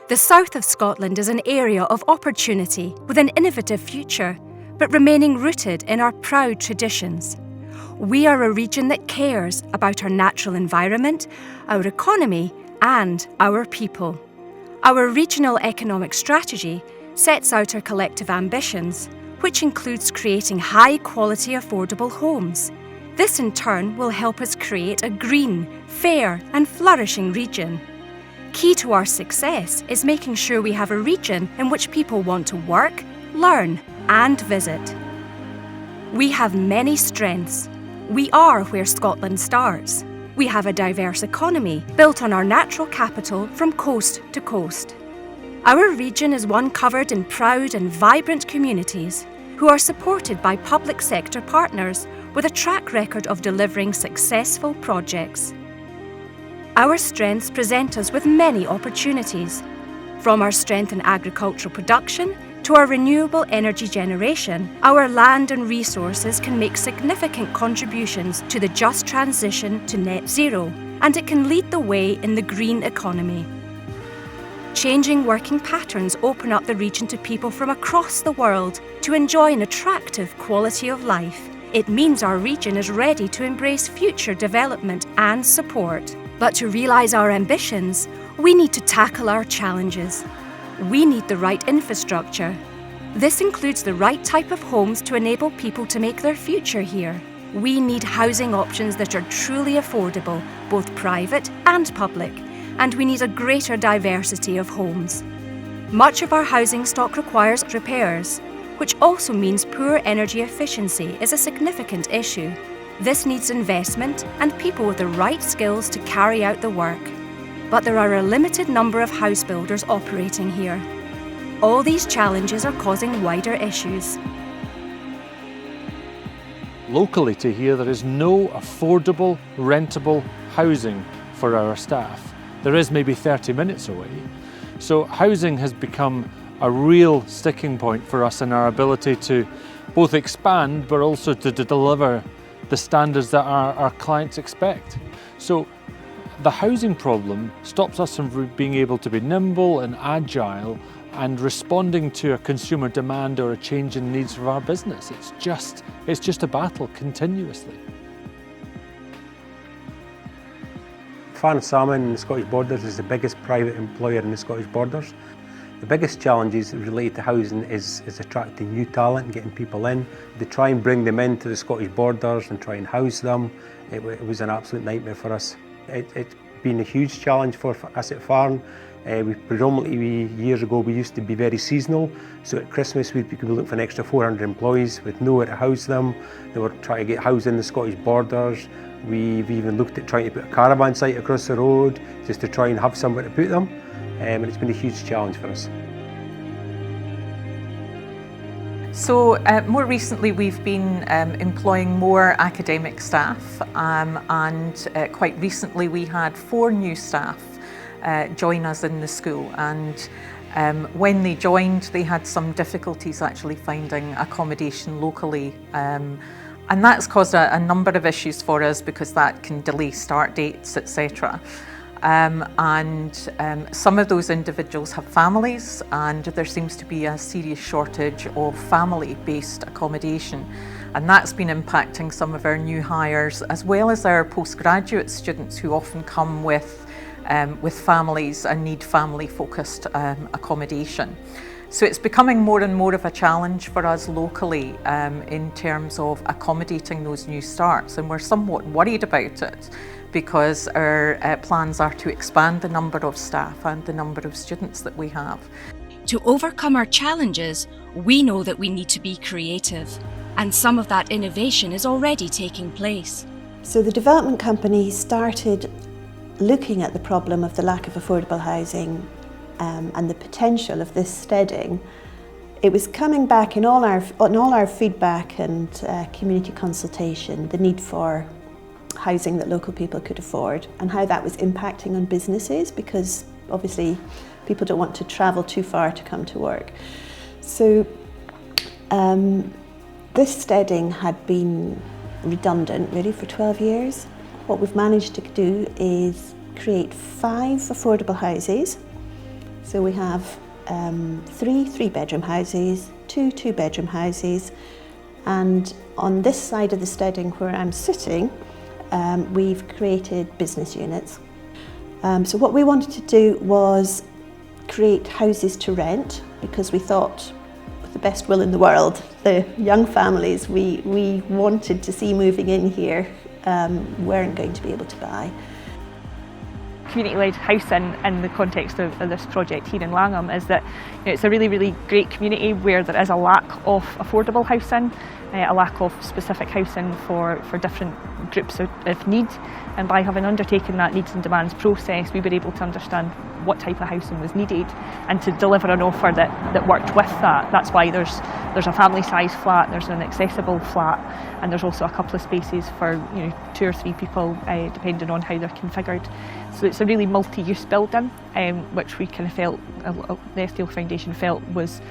The south of Scotland is an area of opportunity with an innovative future, but remaining rooted in our proud traditions. We are a region that cares about our natural environment, our economy, and our people. Our regional economic strategy sets out our collective ambitions, which includes creating high-quality, affordable homes. This in turn will help us create a green, fair, and flourishing region. Key to our success is making sure we have a region in which people want to work, learn, and visit. We have many strengths. We are where Scotland starts. We have a diverse economy built on our natural capital from coast to coast. Our region is one covered in proud and vibrant communities who are supported by public sector partners with a track record of delivering successful projects. Our strengths present us with many opportunities, from our strength in agricultural production to our renewable energy generation. Our land and resources can make significant contributions to the just transition to net zero, and it can lead the way in the green economy. Changing working patterns open up the region to people from across the world to enjoy an attractive quality of life. It means our region is ready to embrace future development and support. But to realise our ambitions, we need to tackle our challenges. We need the right infrastructure. This includes the right type of homes to enable people to make their future here. We need housing options that are truly affordable, both private and public, and we need a greater diversity of homes. Much of our housing stock requires repairs, which also means poor energy efficiency is a significant issue. This needs investment and people with the right skills to carry out the work. But there are a limited number of house builders operating here. All these challenges are causing wider issues. Locally to here, there is no affordable, rentable housing for our staff. There is maybe 30 minutes away. So housing has become a real sticking point for us in our ability to both expand but also to deliver the standards that our clients expect. So the housing problem stops us from being able to be nimble and agile and responding to a consumer demand or a change in needs of our business. It's just a battle continuously. Farm Salmon in the Scottish Borders is the biggest private employer in the Scottish Borders. The biggest challenges related to housing is attracting new talent and getting people in. To try and bring them into the Scottish Borders and try and house them, it was an absolute nightmare for us. It's been a huge challenge for us at Farm. Years ago, we used to be very seasonal. So at Christmas, we could look for an extra 400 employees with nowhere to house them. They were trying to get housed in the Scottish Borders. We've even looked at trying to put a caravan site across the road just to try and have somewhere to put them. And it's been a huge challenge for us. So more recently we've been employing more academic staff and quite recently we had 4 new staff join us in the school, and when they joined they had some difficulties actually finding accommodation locally, and that's caused a number of issues for us because that can delay start dates, etc. Some of those individuals have families, and there seems to be a serious shortage of family-based accommodation, and that's been impacting some of our new hires as well as our postgraduate students who often come with families and need family-focused accommodation. So it's becoming more and more of a challenge for us locally in terms of accommodating those new starts, and we're somewhat worried about it because our plans are to expand the number of staff and the number of students that we have. To overcome our challenges, we know that we need to be creative, and some of that innovation is already taking place. So the development company started looking at the problem of the lack of affordable housing and the potential of this steading. It was coming back in all our feedback and community consultation, the need for housing that local people could afford and how that was impacting on businesses, because obviously people don't want to travel too far to come to work. So this steading had been redundant really for 12 years. What we've managed to do is create 5 affordable houses So we have 3 3-bedroom houses, 2 2-bedroom houses, and on this side of the steading where I'm sitting, we've created business units. So what we wanted to do was create houses to rent, because we thought, with the best will in the world, the young families we wanted to see moving in here weren't going to be able to buy. Community-led housing in the context of this project here in Langham is that it's a really, really great community where there is a lack of affordable housing, a lack of specific housing for different groups of need, and by having undertaken that needs and demands process, we were able to understand what type of housing was needed and to deliver an offer that worked with that. That's why there's a family size flat, there's an accessible flat, and there's also a couple of spaces for 2 or 3 people depending on how they're configured. So it's a really multi-use building, which we kind of felt, the SDL Foundation felt was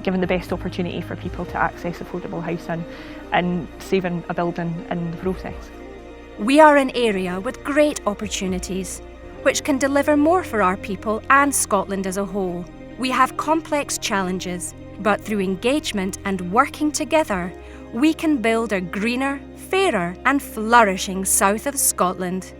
given the best opportunity for people to access affordable housing and saving a building in the process. We are an area with great opportunities, which can deliver more for our people and Scotland as a whole. We have complex challenges, but through engagement and working together, we can build a greener, fairer and flourishing south of Scotland.